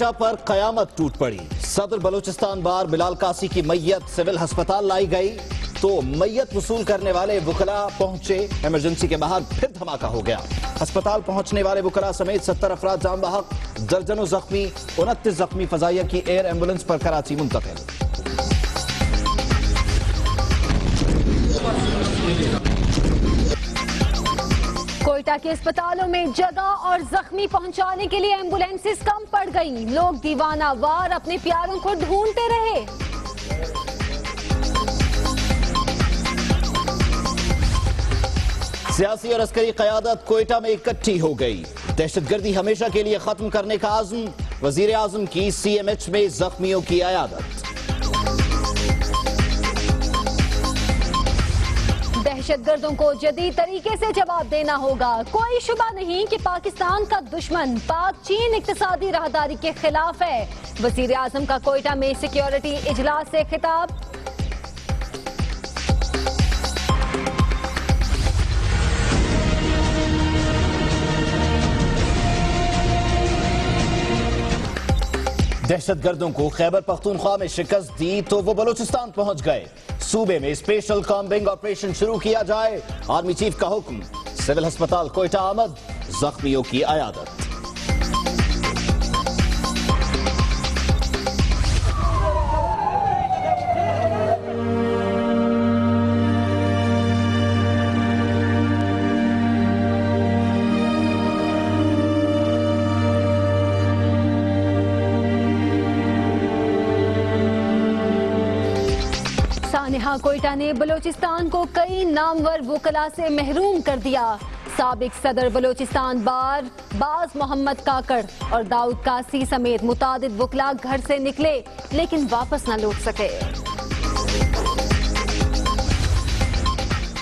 कोयटा पर कयामत टूट पड़ी। सदर बलूचिस्तान बार बिलाल कासी की मैयत सिविल अस्पताल लाई गई तो मैयत वसूल करने वाले वुकला पहुंचे। इमरजेंसी के बाहर फिर धमाका हो गया। अस्पताल पहुंचने वाले वुकला समेत 70 अफराद जान बहक, दर्जनों जख्मी। 29 जख्मी फजाइया की एयर एम्बुलेंस पर कराची मुंतकिल। कोयटा के अस्पतालों में जगह और जख्मी पहुंचाने के लिए एम्बुलेंसेस कम पड़ गई। लोग दीवाना वार अपने प्यारों को ढूंढते रहे। सियासी और अस्करी क़यादत कोयटा में इकट्ठी हो गई। दहशतगर्दी हमेशा के लिए खत्म करने का आज़म। वजीर आज़म की CMH में जख्मियों की अयादत। दहशतगर्दों को जदीद तरीके से जवाब देना होगा। कोई शुबा नहीं कि पाकिस्तान का दुश्मन पाक चीन इक्तिसादी राहदारी के खिलाफ है। वजीर आज़म का कोयटा में सिक्योरिटी इजलास से खिताब। दहशतगर्दों को खैबर पख्तूनख्वा में शिकस्त दी तो वो बलूचिस्तान पहुंच गए। सूबे में स्पेशल कॉम्बिंग ऑपरेशन शुरू किया जाए, आर्मी चीफ का हुक्म। सिविल अस्पताल कोयटा आमद, जख्मियों की अयादत। सानिहा कोयटा ने बलूचिस्तान को कई नामवर वुकला से महरूम कर दिया। साबिक सदर बलूचिस्तान बार बाज मोहम्मद काकड़ और दाऊद कासी समेत मुतादिद वुकला घर से निकले लेकिन वापस न लौट सके।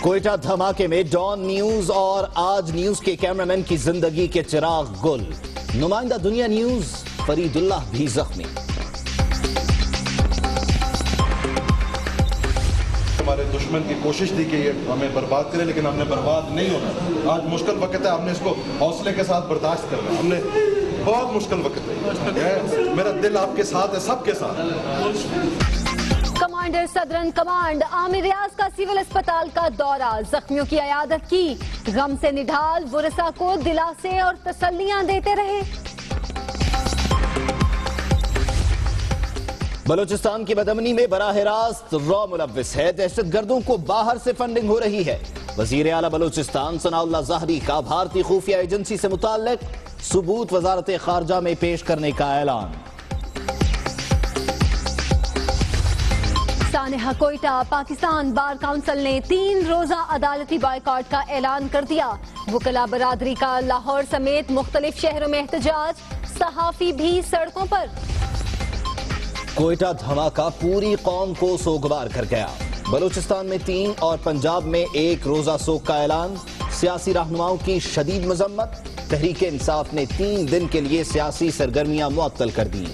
कोयटा धमाके में डॉन न्यूज और आज न्यूज के कैमरामैन की जिंदगी के चिराग गुल। नुमाइंदा दुनिया न्यूज फरीदुल्लाह भी जख्मी। हमारे दुश्मन की कोशिश थी कि ये हमें बर्बाद करे, लेकिन हमने बर्बाद नहीं होना। आज मुश्किल वक्त है, हमने इसको हौसले के साथ बर्दाश्त करना। हमने बहुत मुश्किल वक्त है। मेरा दिल आपके साथ है, सबके साथ। कमांडर सदरन कमांड आमिर रियाज का सिविल अस्पताल का दौरा, जख्मियों की अयादत की। गम से निढाल वुरसा को दिलासे और तसल्लियां देते रहे। बलूचिस्तान की बदअमनी में बराह रास्त रॉ मुलव्विस है। दहशतगर्दों को बाहर से फंडिंग हो रही है। वजीर आला बलूचिस्तान सनाउल्लाह ज़ाहरी का भारतीय खुफिया एजेंसी से मुताल्लिक सबूत वजारत खारजा में पेश करने का ऐलान। सानिहा कोयटा पाकिस्तान बार काउंसिल ने 3 रोजा अदालती बायकॉट का ऐलान कर दिया। वुकला बरादरी का लाहौर समेत मुख्तलिफ शहरों में एहतजाज, सहाफी भी सड़कों पर। कोयटा धमाका पूरी कौम को सोगवार कर गया। बलूचिस्तान में 3 और पंजाब में 1 रोजा सोग का ऐलान। सियासी रहनुमाओं की शदीद मजम्मत। तहरीक इंसाफ ने 3 दिन के लिए सियासी सरगर्मियां मुअत्तल कर दी।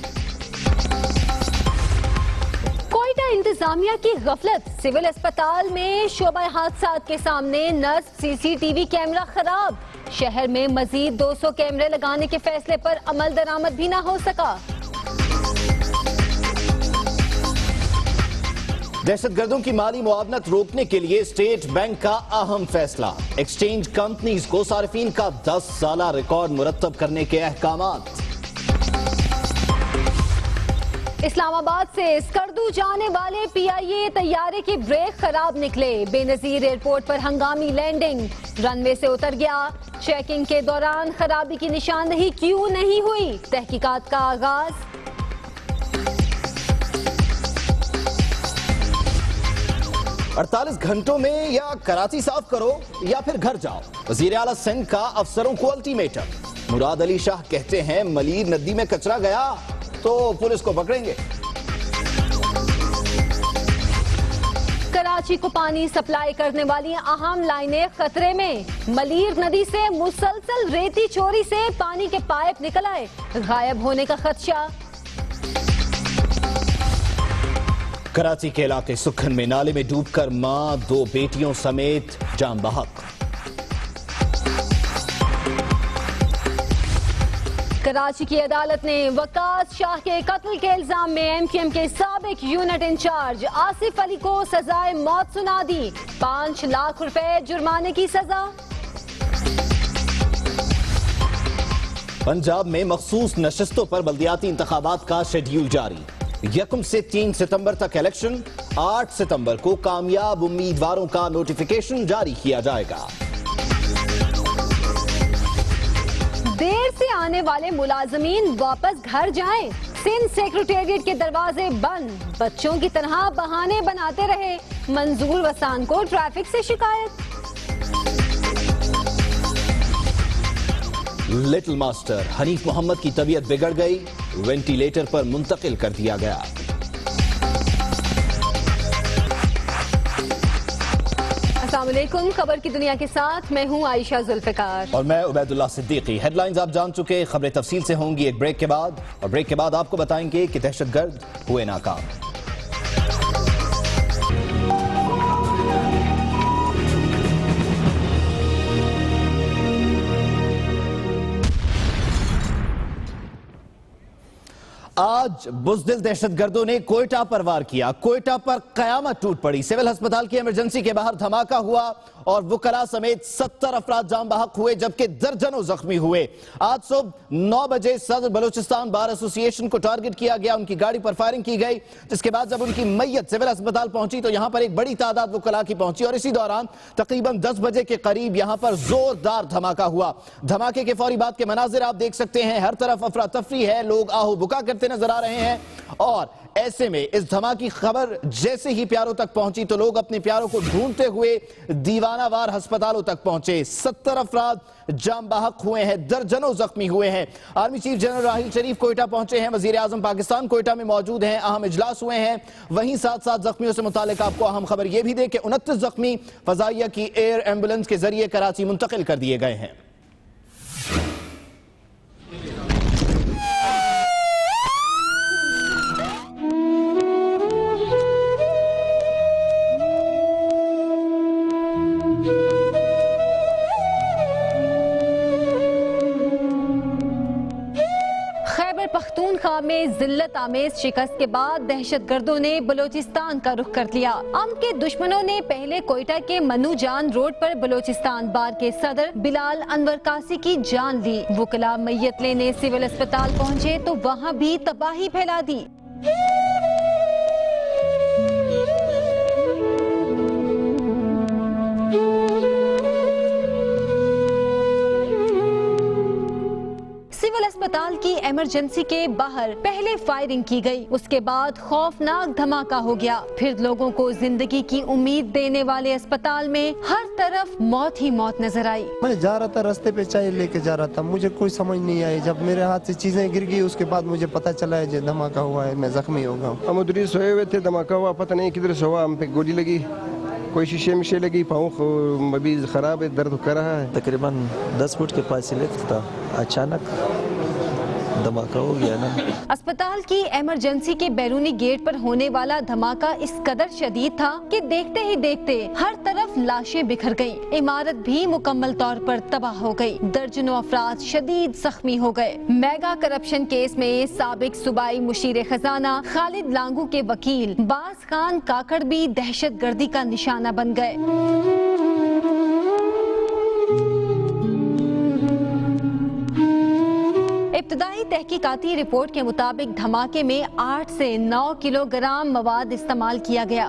कोयटा इंतजामिया की गफलत, सिविल अस्पताल में शोबा हादसात के सामने नस्ब CCTV कैमरा खराब। शहर में मजीद 200 कैमरे लगाने के फैसले पर अमल दरामद भी न हो सका। दहशतगर्दों की माली मुआवनत रोकने के लिए स्टेट बैंक का अहम फैसला। एक्सचेंज कंपनीज को सार्फिन का 10 साला रिकॉर्ड मुरत्तब करने के अहकामात। इस्लामाबाद से स्कर्दू जाने वाले PIA तैयारे के ब्रेक खराब निकले। बेनजीर एयरपोर्ट पर हंगामी लैंडिंग, रनवे से उतर गया। चेकिंग के दौरान खराबी की निशानदही क्यों नहीं हुई, तहकीकात का आगाज। 48 घंटों में या कराची साफ करो या फिर घर जाओ। वजीर आला सिंध का अफसरों को अल्टीमेटम। मुराद अली शाह कहते हैं मलीर नदी में कचरा गया तो पुलिस को पकड़ेंगे। कराची को पानी सप्लाई करने वाली अहम लाइनें खतरे में। मलीर नदी से मुसलसल रेती चोरी से पानी के पाइप निकल आए, गायब होने का खदशा। कराची के इलाके सुखन में नाले में डूबकर मां 2 बेटियों समेत जान बहक। कराची की अदालत ने वकास शाह के कत्ल के इल्जाम में एमक्यूएम के साबिक यूनिट इंचार्ज आसिफ अली को सजाए मौत सुना दी। 5 लाख रुपए जुर्माने की सजा। पंजाब में मखसूस नशस्तों पर बल्दियाती इंतखाबात का शेड्यूल जारी। 1 से 3 सितंबर तक इलेक्शन, 8 सितंबर को कामयाब उम्मीदवारों का नोटिफिकेशन जारी किया जाएगा। देर से आने वाले मुलाजमीन वापस घर जाएं। सिंध सेक्रेटेरिएट के दरवाजे बंद, बच्चों की तरह बहाने बनाते रहे। मंजूर वसान को ट्रैफिक से शिकायत। लिटिल मास्टर हनीफ मोहम्मद की तबीयत बिगड़ गई, वेंटिलेटर पर मुंतकिल कर दिया गया। अस्सलामुअलैकुम, खबर की दुनिया के साथ मैं हूं आयशा जुल्फिकार और मैं उबैदुल्लाह सिद्दीकी। हेडलाइंस आप जान चुके, खबरें तफसील से होंगी एक ब्रेक के बाद, और ब्रेक के बाद आपको बताएंगे कि दहशतगर्द हुए नाकाम। आज बुज़दिल दहशतगर्दों ने कोयटा पर वार किया। कोयटा पर कयामत टूट पड़ी। सिविल अस्पताल की इमरजेंसी के बाहर धमाका हुआ और वुकला समेत 70 अफराद जाम बहक हुए, जबकि दर्जनों जख्मी हुए। आज सुबह 9 बजे सदर बलूचिस्तान बार एसोसिएशन को टारगेट किया गया, उनकी गाड़ी पर फायरिंग की गई, जिसके बाद जब उनकी मैयत सिविल अस्पताल पहुंची तो यहां पर एक बड़ी तादाद वुकला की पहुंची और इसी दौरान तकरीबन 10 बजे के करीब यहां पर जोरदार धमाका हुआ। धमाके के फौरी बाद के मनाजिर आप देख सकते हैं, हर तरफ अफरा तफरी है, लोग आहू बुका करते नजर आ रहे हैं। और ऐसे में इस धमाके की खबर जैसे ही प्यारों तक पहुंची तो लोग अपने प्यारों को ढूंढते हुए दीवानावार अस्पतालों तक पहुंचे। 70 अफराद जाम बहक हुए हैं, दर्जनों जख्मी हुए हैं। आर्मी चीफ जनरल राहिल शरीफ कोयटा पहुंचे हैं, वजीर आजम पाकिस्तान कोयटा में मौजूद हैं, अहम इजलास हुए हैं। वहीं साथ साथ जख्मियों से मुतालिक आपको अहम खबर यह भी दे कि 29 जख्मी फजाइया की एयर एम्बुलेंस के जरिए कराची मुंतकिल कर दिए गए हैं। पख्तूनख्वा में जिल्लत आमेज शिकस्त के बाद दहशतगर्दों ने बलोचिस्तान का रुख कर लिया। अम के दुश्मनों ने पहले कोयटा के मनुजान रोड पर बलोचिस्तान बार के सदर बिलाल अनवर कासी की जान ली। वुकला मैयत लेने सिविल अस्पताल पहुंचे तो वहां भी तबाही फैला दी। सिविल अस्पताल की इमरजेंसी के बाहर पहले फायरिंग की गई, उसके बाद खौफनाक धमाका हो गया। फिर लोगों को जिंदगी की उम्मीद देने वाले अस्पताल में हर तरफ मौत ही मौत नजर आई। मैं जा रहा था, रास्ते पे चाय लेके जा रहा था, मुझे कोई समझ नहीं आई। जब मेरे हाथ से चीजें गिर गई उसके बाद मुझे पता चला है जो धमाका हुआ है, मैं जख्मी हो गया। हम उधर सोए हुए थे, धमाका हुआ, पता नहीं किधर से हुआ, हम पे गोली लगी, कोई शीशे मिशे लगी, पाँव अभी खराब है, दर्द कर रहा है। तकरीबन 10 फुट के फासले था, अचानक धमाका हो गया ना। अस्पताल की इमरजेंसी के बैरूनी गेट पर होने वाला धमाका इस कदर शदीद था कि देखते ही देखते हर तरफ लाशें बिखर गईं। इमारत भी मुकम्मल तौर पर तबाह हो गई। दर्जनों अफराद शदीद जख्मी हो गए। मेगा करप्शन केस में साबिक सूबाई मुशीर खजाना खालिद लांगू के वकील बास खान काकड़ भी दहशतगर्दी का निशाना बन गए। इब्तदाई तहकीकाती रिपोर्ट के मुताबिक धमाके में 8 से 9 किलोग्राम मवाद इस्तेमाल किया गया।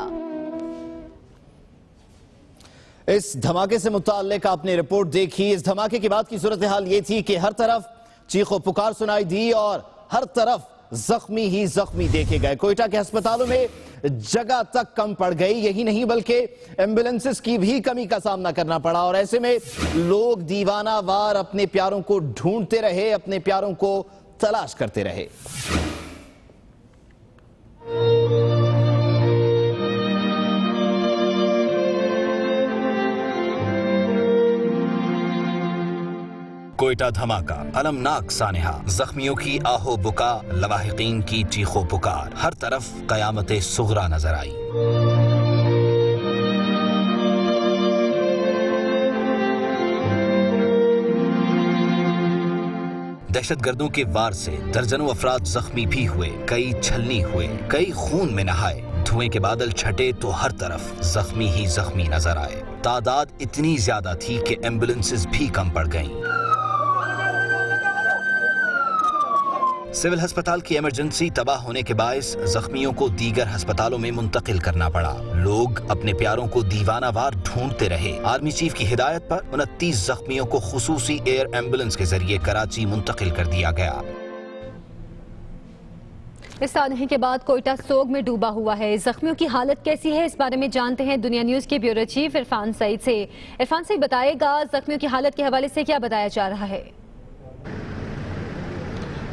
इस धमाके से मुताल्लिक आपने रिपोर्ट देखी। इस धमाके के बाद की सूरत हाल ये थी कि हर तरफ चीखो पुकार सुनाई दी और हर तरफ जख्मी ही जख्मी देखे गए। कोयटा के अस्पतालों में जगह तक कम पड़ गई। यही नहीं बल्कि एम्बुलेंसेस की भी कमी का सामना करना पड़ा और ऐसे में लोग दीवानावार अपने प्यारों को ढूंढते रहे, अपने प्यारों को तलाश करते रहे। कोयटा धमाका, अलमनाक सानिहा, जख्मियों की आहो बुका, लवाहिकीन की चीखो पुकार, हर तरफ कयामत सुगरा नजर आई। दहशतगर्दों के वार से दर्जनों अफराद जख्मी भी हुए, कई छलनी हुए, कई खून में नहाए। धुएं के बादल छटे तो हर तरफ जख्मी ही जख्मी नजर आए। तादाद इतनी ज्यादा थी कि एम्बुलेंसेस भी कम पड़ गईं। सिविल अस्पताल की इमरजेंसी तबाह होने के बायस जख्मियों को दीगर अस्पतालों में मुंतकिल करना पड़ा। लोग अपने प्यारों को दीवानावार ढूंढते रहे। आर्मी चीफ की हिदायत पर 29 जख्मियों को खुसूसी एयर एम्बुलेंस के जरिए कराची मुंतकिल कर दिया गया। इस सानहे के बाद कोयटा सोग में डूबा हुआ है। जख्मियों की हालत कैसी है, इस बारे में जानते हैं दुनिया न्यूज के ब्यूरो चीफ इरफान सईद से। इरफान सईद बताएगा, जख्मियों की हालत के हवाले से क्या बताया जा रहा है?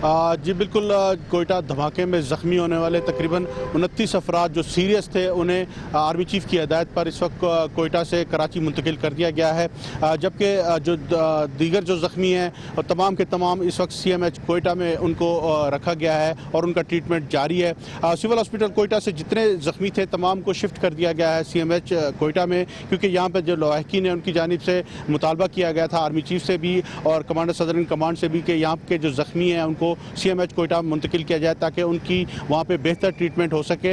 जी बिल्कुल, कोयटा धमाके में ज़ख्मी होने वाले तकरीबन 29 अफराद जो सीरियस थे उन्हें आर्मी चीफ की हिदायत पर इस वक्त कोयटा से कराची मुंतकिल कर दिया गया है, जबकि जो दीगर जो ज़ख्मी हैं और तमाम के तमाम इस वक्त CMH कोयटा में उनको रखा गया है और उनका ट्रीटमेंट जारी है। सिविल हॉस्पिटल कोयटा से जितने ज़ख्मी थे तमाम को शिफ्ट कर दिया गया है CMH कोयटा में, क्योंकि यहाँ पर जो लवाहकीन है उनकी जानिब से मुतालबा किया गया था आर्मी चीफ से भी और कमांडर सदर इन कमांड से भी कि यहाँ के जो ज़ख्मी हैं उनको CMH कोयटा मुंतकिल किया जाए ताकि उनकी वहाँ पे बेहतर ट्रीटमेंट हो सके।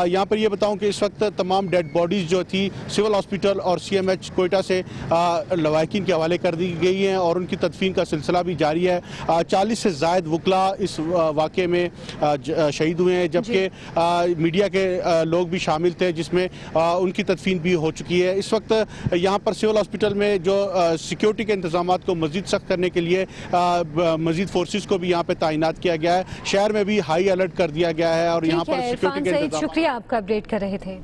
यहाँ पर ये बताऊँ कि इस वक्त तमाम डेड बॉडीज़ जो थी सिविल हॉस्पिटल और CMH कोयटा से लवाहकीन के हवाले कर दी गई हैं और उनकी तदफीन का सिलसिला भी जारी है। 40 से ज़ायद वकला इस वाक़े में शहीद हुए हैं, जबकि मीडिया के लोग भी शामिल थे जिसमें उनकी तदफीन भी हो चुकी है। इस वक्त यहाँ पर सिविल हॉस्पिटल में जो सिक्योरिटी के इंतजाम को मज़ीद सख्त करने के लिए मज़ीद फोर्सेस को भी यहाँ पे तैनात किया गया है। शहर में भी हाई अलर्ट कर दिया गया है और यहाँ पर सिक्योरिटी के इंतजाम। शुक्रिया, आपका अपडेट कर रहे थे।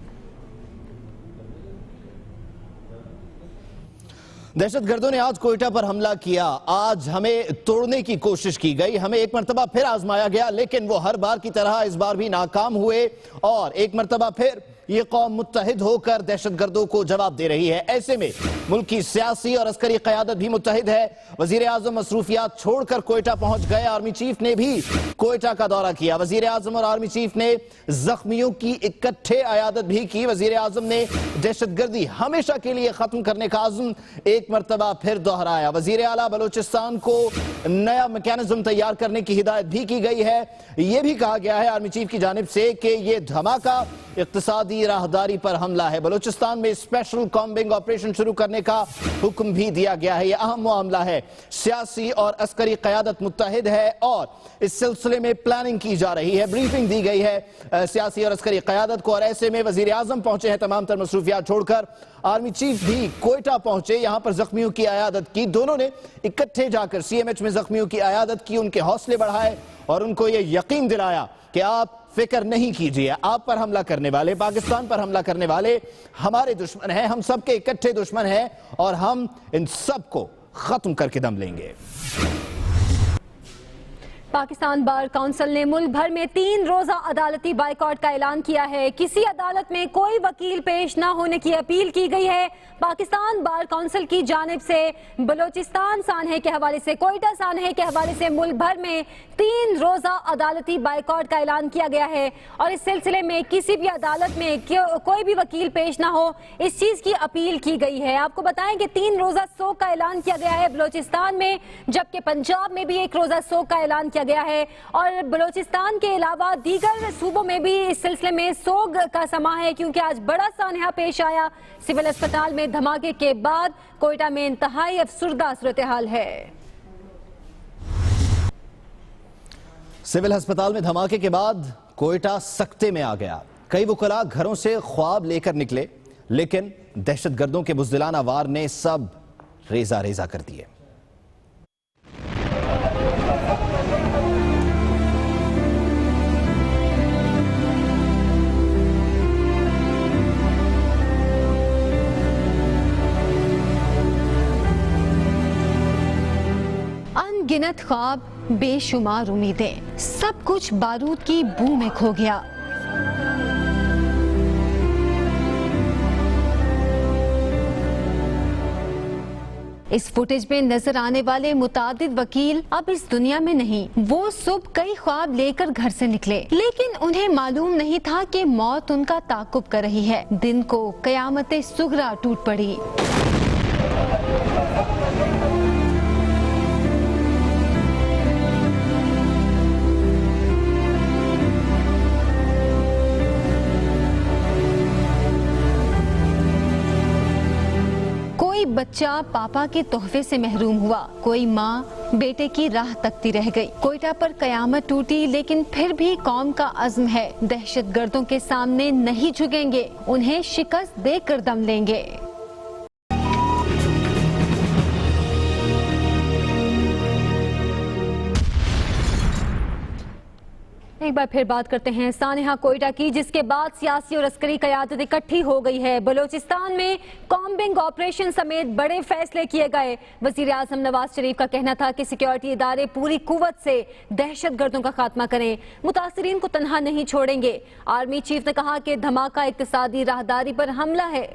दहशतगर्दों ने आज कोयटा पर हमला किया। आज हमें तोड़ने की कोशिश की गई, हमें एक मरतबा फिर आजमाया गया, लेकिन वो हर बार की तरह इस बार भी नाकाम हुए और एक मरतबा फिर ये कौम मुत्तहिद होकर दहशतगर्दों को जवाब दे रही है। ऐसे में मुल्क की सियासी और अस्करी क़यादत भी मुत्तहिद है। वजीर आजम मसरूफियात छोड़कर कोयटा पहुंच गए। आर्मी चीफ ने भी कोयटा का दौरा किया। वजीर आजम और आर्मी चीफ ने जख्मियों की इकट्ठे अयादत भी की। वजीर आजम ने दहशतगर्दी हमेशा के लिए खत्म करने का आज़म एक मरतबा फिर दोहराया। वजीर आला बलोचिस्तान को नया मैकेनिज्म तैयार करने की हिदायत भी की गई है। यह भी कहा गया है आर्मी चीफ की जानिब से कि यह धमाका इक्तिसादी राहदारी पर हमला है। बलूचिस्तान में स्पेशल कॉम्बिंग ऑपरेशन शुरू करने का हुक्म भी दिया गया है। यह अहम मामला है। सियासी और अस्करी क़यादत मुत्तहिद है और इस सिलसिले में प्लानिंग की जा रही है, ब्रीफिंग दी गई है सियासी और अस्करी क़यादत को। और ऐसे में वजीर आजम पहुंचे हैं तमाम तर मसरूफियात छोड़कर। आर्मी चीफ भी कोयटा पहुंचे, यहां पर जख्मियों की अयादत की। दोनों ने इकट्ठे जाकर CMH में जख्मियों की अयादत की, उनके हौसले बढ़ाए और उनको यह यकीन दिलाया कि आप फिक्र नहीं कीजिए, आप पर हमला करने वाले, पाकिस्तान पर हमला करने वाले हमारे दुश्मन हैं, हम सबके इकट्ठे दुश्मन हैं और हम इन सबको खत्म करके दम लेंगे। पाकिस्तान बार काउंसिल ने मुल्क भर में 3 रोजा अदालती बाइकॉट का ऐलान किया है। किसी अदालत में कोई वकील पेश न होने की अपील की गई है। पाकिस्तान बार काउंसिल की जानिब से बलोचिस्तान सानहे के हवाले से, कोयटा सानहे के हवाले से मुल्क भर में 3 रोजा अदालती बाइकॉट का ऐलान किया गया है और इस सिलसिले में किसी भी अदालत में कोई भी वकील पेश ना हो, इस चीज की अपील की गई है। आपको बताएं कि 3 रोजा सोग का ऐलान किया गया है बलोचिस्तान में, जबकि पंजाब में भी 1 रोजा सोग का ऐलान किया गया है और बलोचिस्तान के अलावा दीगर सूबों में भी इस सिलसिले में सोग का समा है, क्योंकि आज बड़ा सानहा पेश आया। सिविल अस्पताल में धमाके के बाद कोयटा में इंतहाई अफसुर्दा सूरत हाल है। सिविल अस्पताल में धमाके के बाद कोयटा सख्ते में आ गया। कई वकला घरों से ख्वाब लेकर निकले, लेकिन दहशतगर्दों के बुज़दिलाना वार ने सब रेजा रेजा कर दिए। अनगिनत ख्वाब, बेशुमार उम्मीदें, सब कुछ बारूद की बू में खो गया। इस फुटेज में नजर आने वाले मुतादिद वकील अब इस दुनिया में नहीं। वो सुबह कई ख्वाब लेकर घर से निकले, लेकिन उन्हें मालूम नहीं था कि मौत उनका ताकुब कर रही है। दिन को कयामत सुगरा टूट पड़ी। बच्चा पापा के तोहफे से महरूम हुआ, कोई माँ बेटे की राह तकती रह गई। कोयटा पर कयामत टूटी, लेकिन फिर भी कौम का अज़्म है, दहशतगर्दों के सामने नहीं झुकेंगे, उन्हें शिकस्त देकर दम लेंगे। एक बार फिर बात करते हैं सानेहा कोयटा की, जिसके बाद सियासी और अस्करी क़यादत इकट्ठी हो गई है। बलोचिस्तान में कॉम्बिंग ऑपरेशन समेत बड़े फैसले किए गए। वजीर आज़म नवाज शरीफ का कहना था कि सिक्योरिटी इदारे पूरी कुव्वत से दहशतगर्दों का खात्मा करें, मुतासरीन को तनहा नहीं छोड़ेंगे। आर्मी चीफ ने कहा कि धमाका इक्तिसादी राहदारी पर हमला है।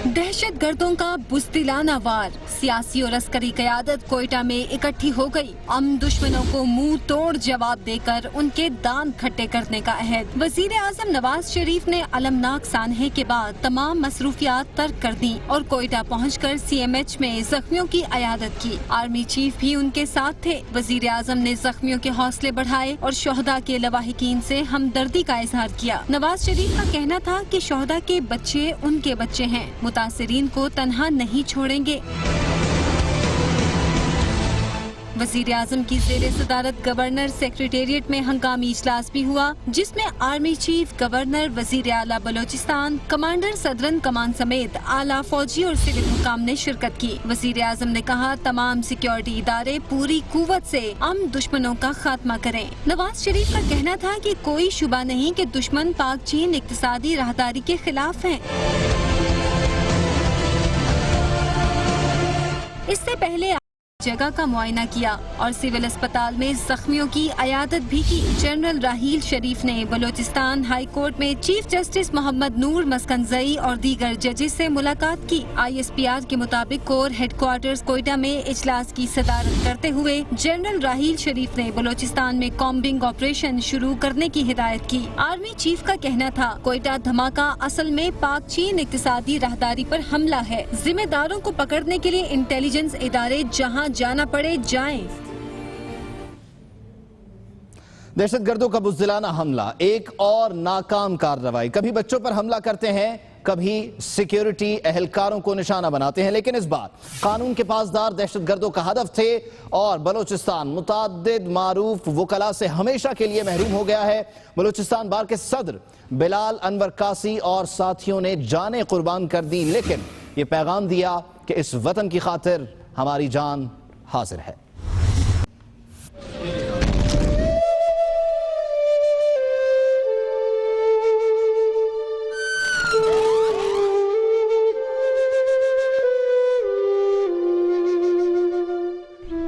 दहशतगर्दों का बुज़दिलाना वार, सियासी और अस्करी क़यादत कोयटा में इकट्ठी हो गई। दुश्मनों को मुंह तोड़ जवाब देकर उनके दान खट्टे करने का अहद। वजीर आज़म नवाज शरीफ ने अलमनाक सानहे के बाद तमाम मसरूफियात तर्क कर दी और कोयटा पहुंचकर CMH में जख्मियों की अयादत की। आर्मी चीफ भी उनके साथ थे। वजीर आज़म ने जख्मियों के हौसले बढ़ाए और शोहदा के लवाहिकीन से हमदर्दी का इजहार किया। नवाज शरीफ का कहना था कि शोहदा के बच्चे उनके बच्चे हैं, मुतासिरीन को तन्हा नहीं छोड़ेंगे। वजीर आज़म की ज़ेरे सदारत गवर्नर सेक्रेटेरिएट में हंगामी इजलास भी हुआ, जिसमें आर्मी चीफ, गवर्नर, वजीर आला बलोचिस्तान, कमांडर सदरन कमान समेत आला फौजी और सिविल हुकाम ने शिरकत की। वजीर आज़म ने कहा तमाम सिक्योरिटी इदारे पूरी कुव्वत से दुश्मनों का खात्मा करें। नवाज शरीफ का कहना था कि कोई शुबा नहीं कि दुश्मन पाक चीन इक्तिसादी राहदारी के खिलाफ हैं। इससे पहले जगह का मुआयना किया और सिविल अस्पताल में जख्मियों की अयादत भी की। जनरल राहील शरीफ ने बलोचिस्तान हाई कोर्ट में चीफ जस्टिस मोहम्मद नूर मस्कनजई और दीगर जजेस से मुलाकात की। ISPR के मुताबिक कोर हेडक्वार्टर्स कोयटा में इजलास की सदारत करते हुए जनरल राहील शरीफ ने बलोचिस्तान में कॉम्बिंग ऑपरेशन शुरू करने की हिदायत की। आर्मी चीफ का कहना था कोयटा धमाका असल में पाक चीन इक्तिसादी राहदारी पर हमला है। जिम्मेदारों को पकड़ने के लिए इंटेलिजेंस इदारे जहां जाना पड़े जाएं। दहशतगर्दों का बुज़दिलाना हमला, एक और नाकाम कार्रवाई। कभी बच्चों पर हमला करते हैं, कभी सिक्योरिटी एहलकारों को निशाना बनाते हैं, लेकिन इस बार कानून के पासदार दहशतगर्दों का हदफ थे और बलोचिस्तान मुताद्दिद मारूफ वकला से हमेशा के लिए महरूम हो गया है। बलोचिस्तान बार के सदर बिलाल अनवर कासी और साथियों ने जाने कुर्बान कर दी, लेकिन ये पैगाम दिया कि इस वतन की खातिर हमारी जान हाजिर है।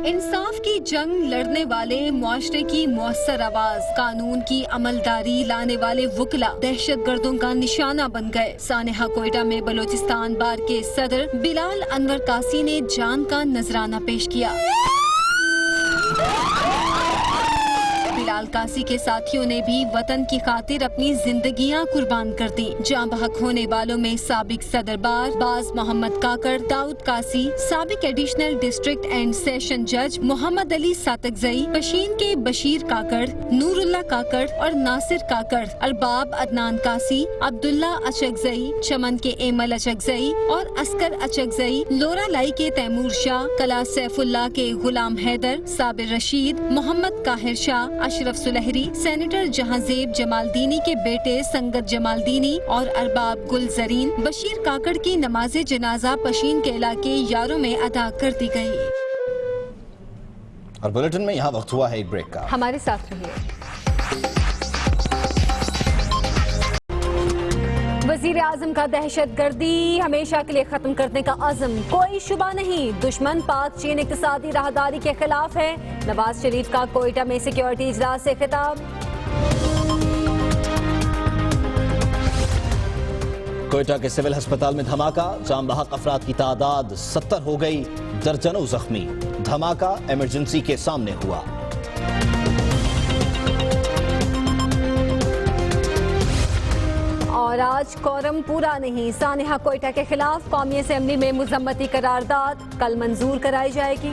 इंसाफ की जंग लड़ने वाले, मुआशरे की मुअस्सर आवाज, कानून की अमलदारी लाने वाले वकला दहशतगर्दों का निशाना बन गए। सानेहा कोयटा में बलोचिस्तान बार के सदर बिलाल अनवर कासी ने जान का नजराना पेश किया। बिलाल कासी के साथियों ने भी वतन की खातिर अपनी जिंदगियां कुर्बान कर दी। जाँ बहक होने वालों में साबिक सदर बार बाज मोहम्मद काकड़, दाऊद कासी, साबिक एडिशनल डिस्ट्रिक्ट एंड सेशन जज मोहम्मद अली सातकजई, पशीन के बशीर काकड़, नूरुल्लाह काकड़ और नासिर काकड़, अरबाब अदनान कासी, अब्दुल्ला अचकजई, चमन के एमल अचकजई और अस्कर अचकजई, लोरा लाई के तैमूर शाह, कला सैफुल्लाह के गुलाम हैदर, साबिर रशीद, मोहम्मद काहिर शाह, अशरफ सुलहरी, सेनेटर जहांजेब जमालदीनी के बेटे संगत जमालदीनी और अरबाब गुलजरीन, बशीर काकड़ की नमाज जनाजा पशीन के इलाके यारों में अदा कर दी गई। और बुलेटिन में यहाँ वक्त हुआ है एक ब्रेक का, हमारे साथ रहिए। वजीर आजम का दहशतगर्दी हमेशा के लिए खत्म करने का अज़्म, कोई शुबा नहीं, दुश्मन पाक चीन इक्तिसादी राहदारी के खिलाफ है। नवाज शरीफ का कोयटा में सिक्योरिटी इजलास से खिताब। कोयटा के सिविल अस्पताल में धमाका, जाम बहक अफराद की तादाद 70 हो गई, दर्जनों जख्मी। धमाका इमरजेंसी के सामने हुआ। और आज कोरम पूरा नहीं, सानेहा कोयटा के खिलाफ कौमी असेंबली में मुजम्मती करारदाद कल मंजूर कराई जाएगी।